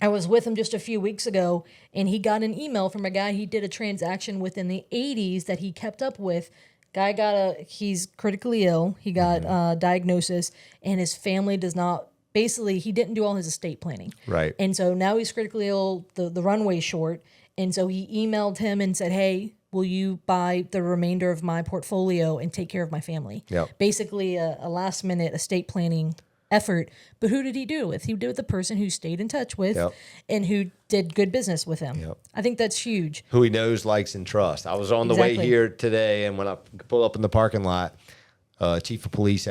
I was with him just a few weeks ago, and he got an email from a guy he did a transaction with in the 80s that he kept up with. Guy he's critically ill. He got a diagnosis, and his family does not, basically, he didn't do all his estate planning. Right. And so now he's critically ill, the runway's short. And so he emailed him and said, hey, will you buy the remainder of my portfolio and take care of my family? Yep. Basically a last minute estate planning effort. But who did he do it with? He did it with the person who stayed in touch with and who did good business with him. Yep. I think that's huge. Who he knows, likes, and trusts. I was on the way here today, and when I pull up in the parking lot, ex-chief of police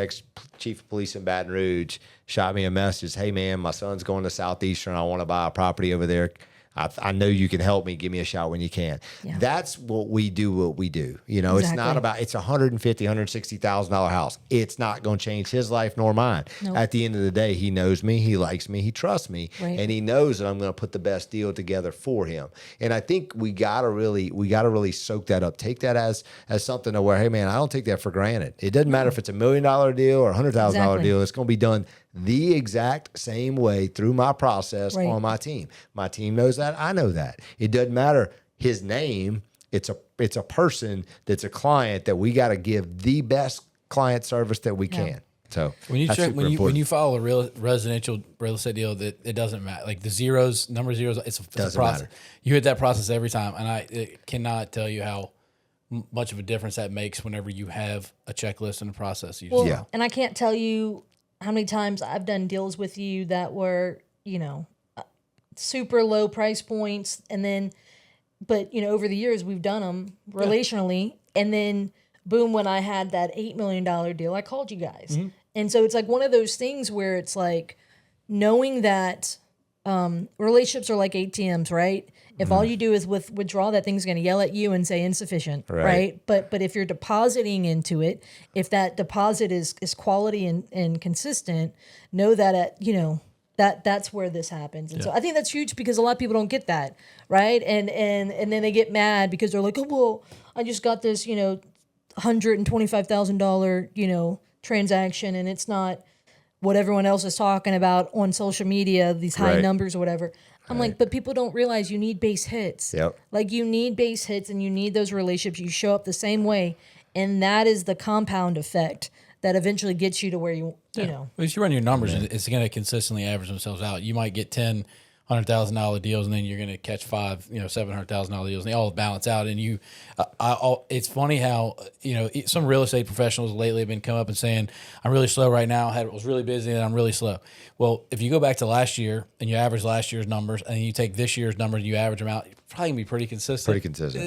in Baton Rouge shot me a message. Hey man, my son's going to Southeastern. I want to buy a property over there. I know you can help me. Give me a shout when you can. Yeah. That's what we do. It's not about, it's $150,000, $160,000 house. It's not going to change his life nor mine. Nope. At the end of the day, he knows me, he likes me, he trusts me, and he knows that I'm going to put the best deal together for him. And I think we gotta really soak that up. Take that as something to where, hey man, I don't take that for granted. It doesn't matter if it's $1 million deal or $100,000 deal. It's going to be done the exact same way through my process on my team. My team knows that. I know that. It doesn't matter his name. It's a person that's a client that we got to give the best client service that we can. So when you follow a residential real estate deal, that it doesn't matter. Like the number of zeros, it's a process. Matter. You hit that process every time, and I cannot tell you how much of a difference that makes whenever you have a checklist and a process. And I can't tell you how many times I've done deals with you that were, super low price points. And then, but, over the years we've done them relationally. And then boom, when I had that $8 million deal, I called you guys. And so it's like one of those things where it's like knowing that relationships are like ATMs, right? If all you do is withdraw, that thing's going to yell at you and say insufficient, right? But if you're depositing into it, if that deposit is quality and consistent, know that that's where this happens. And so I think that's huge because a lot of people don't get that, right? And then they get mad because they're like, oh well, I just got this $125,000 transaction, and it's not what everyone else is talking about on social media, these high numbers or whatever. I'm like, but people don't realize you need base hits. Yep. Like you need base hits and you need those relationships. You show up the same way. And that is the compound effect that eventually gets you to where you know. If you run your numbers, it's going to consistently average themselves out. You might get 10 $100,000 deals, and then you're going to catch 5, $700,000 deals, and they all balance out. And it's funny how, some real estate professionals lately have been coming up and saying, I'm really slow right now. I was really busy and I'm really slow. Well, if you go back to last year and you average last year's numbers and you take this year's numbers and you average them out, you're probably going to be pretty consistent.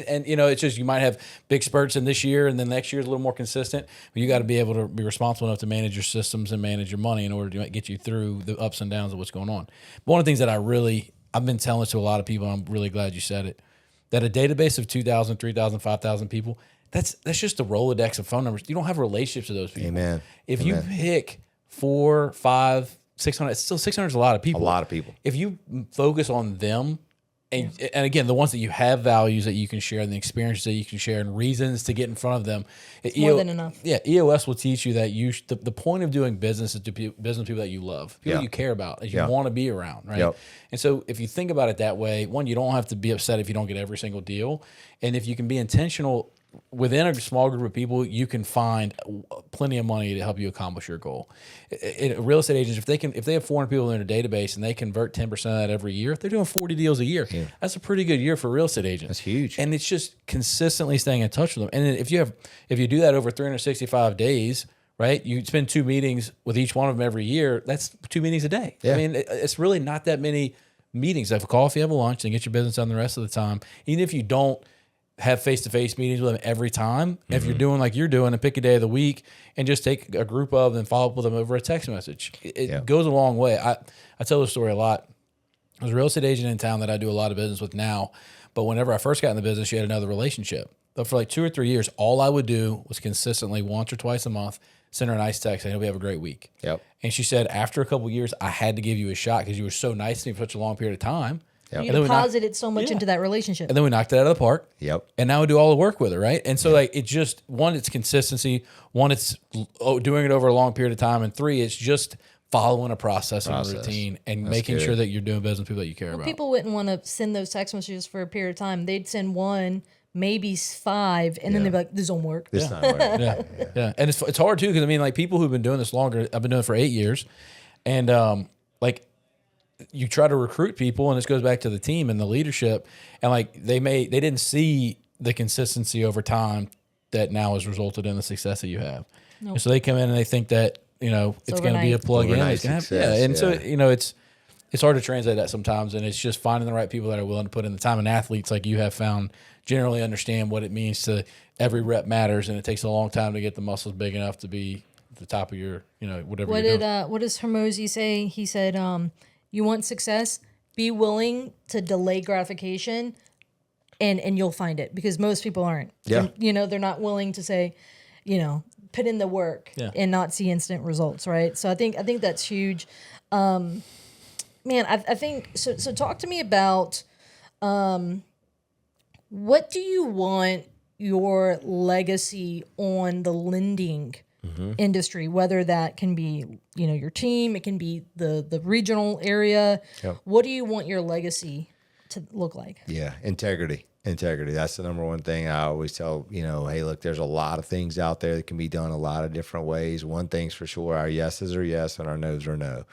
And, it's just, you might have big spurts in this year and then next year's a little more consistent, but you got to be able to be responsible enough to manage your systems and manage your money in order to get you through the ups and downs of what's going on. But one of the things that I've been telling to a lot of people, and I'm really glad you said it, that a database of 2,000, 3,000, 5,000 people, that's just a Rolodex of phone numbers. You don't have relationships with those people. Amen. If you pick 4, 5, 600, it's still 600 is a lot of people. A lot of people. If you focus on them, and again, the ones that you have values that you can share, and the experiences that you can share, and reasons to get in front of them, it's more than enough. Yeah, EOS will teach you that the point of doing business is to be business people that you love, people you care about, that you want to be around, right? Yep. And so if you think about it that way, one, you don't have to be upset if you don't get every single deal, and if you can be intentional within a small group of people, you can find plenty of money to help you accomplish your goal. Real estate agents, if they have 400 people in their database and they convert 10% of that every year, they're doing 40 deals a year. Yeah. That's a pretty good year for real estate agents. That's huge. And it's just consistently staying in touch with them. And then if you do that over 365 days, right? You spend 2 meetings with each one of them every year. That's 2 meetings a day. Yeah. I mean, it's really not that many meetings. Have a coffee, have a lunch, and get your business done the rest of the time. Even if you don't have face-to-face meetings with them every time. If you're doing like you're doing, and pick a day of the week and just take a group of them and follow up with them over a text message. It goes a long way. I tell this story a lot. There's a real estate agent in town that I do a lot of business with now, but whenever I first got in the business, she had another relationship. But for like 2 or 3 years, all I would do was consistently once or twice a month send her a nice text saying, "Hope you have a great week." Yep. And she said, after a couple of years, I had to give you a shot because you were so nice to me for such a long period of time. Yep. You deposited so much into that relationship. And then we knocked it out of the park. Yep. And now we do all the work with her, right? And so like it just, one, it's consistency. One, it's doing it over a long period of time. And 3, it's just following a process and a routine and making sure that you're doing business with people that you care about. People wouldn't want to send those text messages for a period of time. They'd send 1, maybe 5, and then they'd be like, "This don't work." This not working. Yeah. And it's hard too, because I mean, like people who've been doing this longer, I've been doing it for 8 years, and like you try to recruit people, and this goes back to the team and the leadership, and like they didn't see the consistency over time that now has resulted in the success that you have. Nope. And so they come in and they think that it's going to be a plug in. It's going to happen. And so it's hard to translate that sometimes, and it's just finding the right people that are willing to put in the time. And athletes like you have found generally understand what it means to every rep matters, and it takes a long time to get the muscles big enough to be at the top of your whatever. What does Hermosi say? He said, "You want success? Be willing to delay gratification, and you'll find it." Because most people aren't. Yeah. They're not willing to say, put in the work and not see instant results, right? So I think that's huge. Man, I think so. So talk to me about what do you want your legacy on the lending industry, whether that can be your team, it can be the regional area. Yep. What do you want your legacy to look like? Yeah, integrity. That's the number one thing I always tell, hey, look, there's a lot of things out there that can be done a lot of different ways. One thing's for sure, our yeses are yes and our nos are no.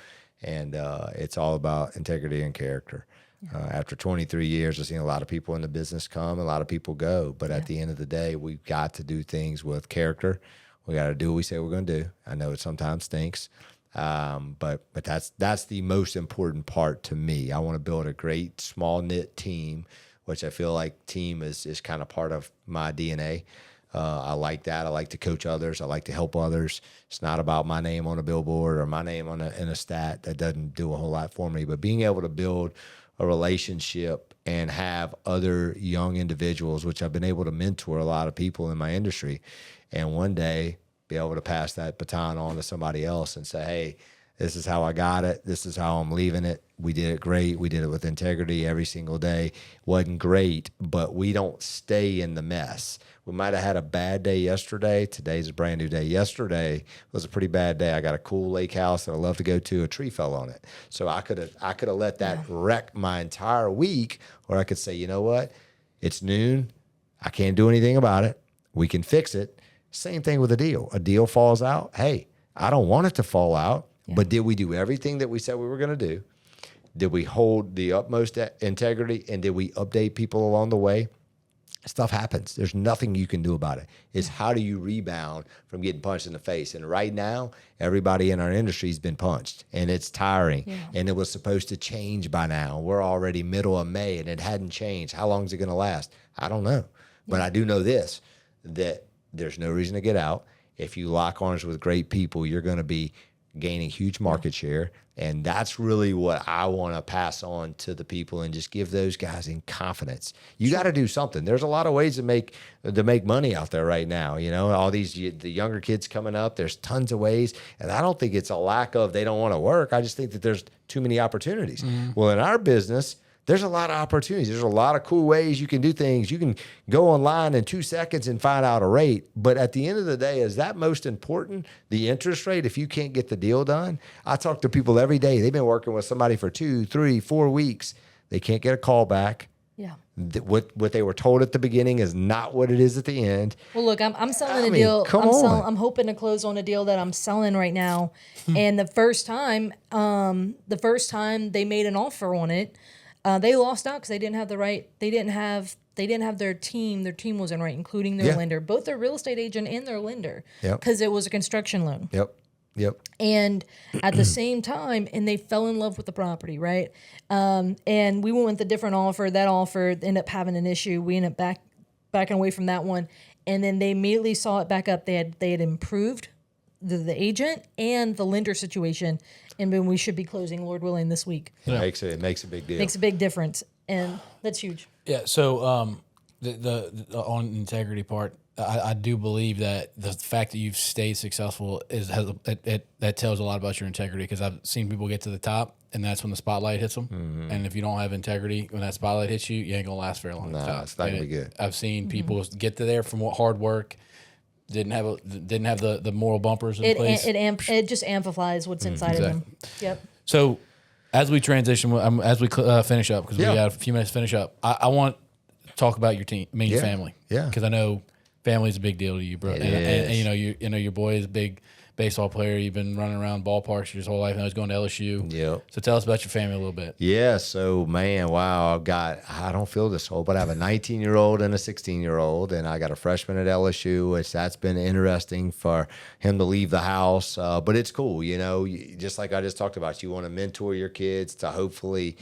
And it's all about integrity and character. After 23 years, I've seen a lot of people in the business come, a lot of people go. But at the end of the day, we've got to do things with character. We got to do what we say we're going to do. I know it sometimes stinks. But that's the most important part to me. I want to build a great small knit team, which I feel like team is kind of part of my DNA. I like that. I like to coach others. I like to help others. It's not about my name on a billboard or my name in a stat. That doesn't do a whole lot for me. But being able to build a relationship and have other young individuals, which I've been able to mentor a lot of people in my industry, and one day be able to pass that baton on to somebody else and say, hey, this is how I got it. This is how I'm leaving it. We did it great. We did it with integrity every single day. Wasn't great, but we don't stay in the mess. We might have had a bad day yesterday. Today's a brand new day. Yesterday was a pretty bad day. I got a cool lake house that I love to go to. A tree fell on it. So I could have let that wreck my entire week, or I could say, you know what? It's noon. I can't do anything about it. We can fix it. Same thing with a deal. A deal falls out. Hey, I don't want it to fall out. But did we do everything that we said we were going to do? Did we hold the utmost integrity? And did we update people along the way? Stuff happens. There's nothing you can do about it. It's how do you rebound from getting punched in the face? And right now, everybody in our industry has been punched, and it's tiring. Yeah. And it was supposed to change by now. We're already middle of May, and it hadn't changed. How long is it going to last? I don't know. But I do know this, that there's no reason to get out. If you lock arms with great people, you're going to be gaining huge market share. And that's really what I want to pass on to the people and just give those guys in confidence. You got to do something. There's a lot of ways to make money out there right now. You know, all the younger kids coming up, there's tons of ways. And I don't think it's a lack of they don't want to work. I just think that there's too many opportunities. Mm-hmm. Well, in our business, there's a lot of opportunities. There's a lot of cool ways you can do things. You can go online in 2 seconds and find out a rate. But at the end of the day, is that most important? The interest rate, if you can't get the deal done? I talk to people every day. They've been working with somebody for 2, 3, 4 weeks. They can't get a call back. Yeah. What they were told at the beginning is not what it is at the end. Well, look, I'm selling a deal. I'm hoping to close on a deal that I'm selling right now. And the first time they made an offer on it, they lost out because they didn't have the right. They didn't have their team. Their team wasn't right, including their lender, both their real estate agent and their lender, because it was a construction loan. Yep. And at the same time, and they fell in love with the property, right? And we went with a different offer. That offer ended up having an issue. We ended up backing away from that one, and then they immediately saw it back up. They had improved the agent and the lender situation, and then we should be closing, Lord willing, this week. It makes a big deal. Makes a big difference, and that's huge. Yeah. So the on integrity part, I do believe that the fact that you've stayed successful that tells a lot about your integrity, because I've seen people get to the top, and that's when the spotlight hits them. Mm-hmm. And if you don't have integrity when that spotlight hits you, you ain't gonna last very long. No, it's not gonna be good. I've seen people get to there from hard work. Didn't have the moral bumpers in place. It just amplifies what's inside of them. Yep. So as we transition, as we finish up, because we got a few minutes to finish up, I want to talk about your team, your family. Yeah. Because I know family is a big deal to you, bro. And you know your boy is a big baseball player. You've been running around ballparks your whole life. Now he's going to LSU. Yep. So tell us about your family a little bit. Yeah. So, man, wow. I don't feel this old, but I have a 19-year-old and a 16-year-old, and I got a freshman at LSU, which that's been interesting for him to leave the house. But it's cool, just like I just talked about. You want to mentor your kids to hopefully,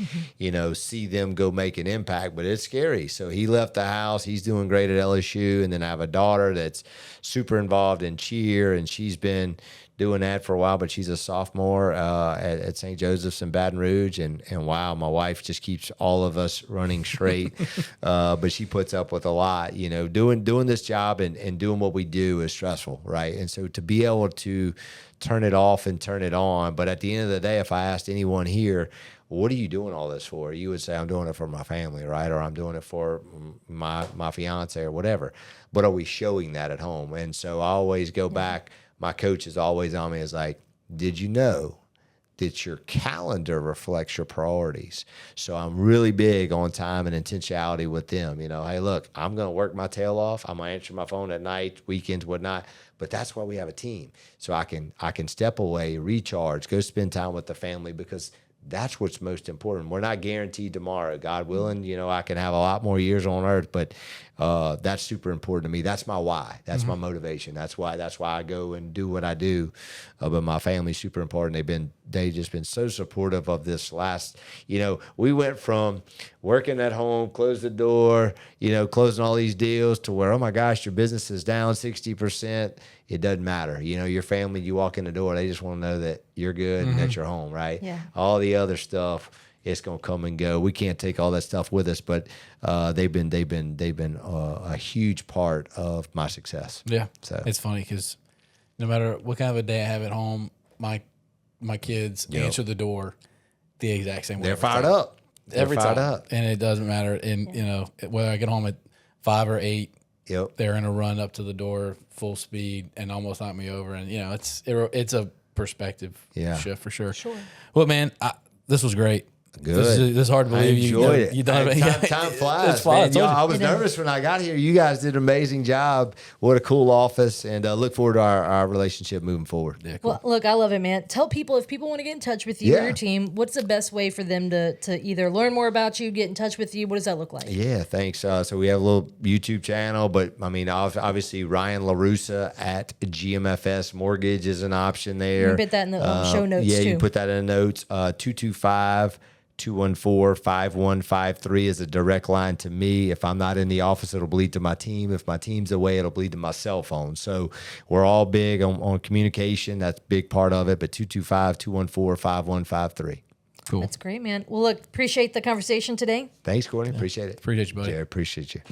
see them go make an impact, but it's scary. So he left the house. He's doing great at LSU. And then I have a daughter that's super involved in cheer, and she's been doing that for a while, but she's a sophomore at St. Joseph's in Baton Rouge, and wow, my wife just keeps all of us running straight, but she puts up with a lot. Doing this job and doing what we do is stressful, right? And so to be able to turn it off and turn it on, but at the end of the day, if I asked anyone here, what are you doing all this for? You would say, I'm doing it for my family, right? Or I'm doing it for my fiance or whatever. But are we showing that at home? And so I always go back. My coach is always on me, is like, did you know that your calendar reflects your priorities? So I'm really big on time and intentionality with them. Hey, look, I'm going to work my tail off. I'm going to answer my phone at night, weekends, whatnot. But that's why we have a team. So I can step away, recharge, go spend time with the family, because That's what's most important. We're not guaranteed tomorrow. God willing, I can have a lot more years on earth, but that's super important to me. That's my why. That's my motivation. That's why I go and do what I do. But my family's super important. They've just been so supportive of this last, we went from working at home, close the door, closing all these deals to where, oh my gosh, your business is down 60%. It doesn't matter. Your family, you walk in the door, they just want to know that you're good and that you're home, right? Yeah. All the other stuff, it's gonna come and go. We can't take all that stuff with us, but they've been a huge part of my success. Yeah. So it's funny because no matter what kind of a day I have at home, my kids answer the door the exact same way. They're fired up. Every fired time. up. And it doesn't matter. And whether I get home at 5 or 8, Yep. they're in a run up to the door full speed and almost knock me over. And it's a perspective shift for sure. Sure. Well, man, this was great. Good. This is hard to believe. I enjoyed it. You done it. Time flies. It's flying. Man. I was nervous when I got here. You guys did an amazing job. What a cool office, and look forward to our relationship moving forward. Yeah, cool. Well, look, I love it, man. Tell people, if people want to get in touch with you or your team, what's the best way for them to either learn more about you, get in touch with you? What does that look like? Yeah, thanks. So we have a little YouTube channel, but I mean, obviously Ryan Larussa at GMFS Mortgage is an option there. You can put that in the show notes yeah, too. you can put that in the notes. 225-214-5153 is a direct line to me. If I'm not in the office, it'll bleed to my team. If my team's away, it'll bleed to my cell phone. So we're all big on communication. That's a big part of it. But 225-214-5153. Cool. That's great, man. Well, look, appreciate the conversation today. Thanks, Courtney. Appreciate it. Appreciate you, buddy. Jared, appreciate you.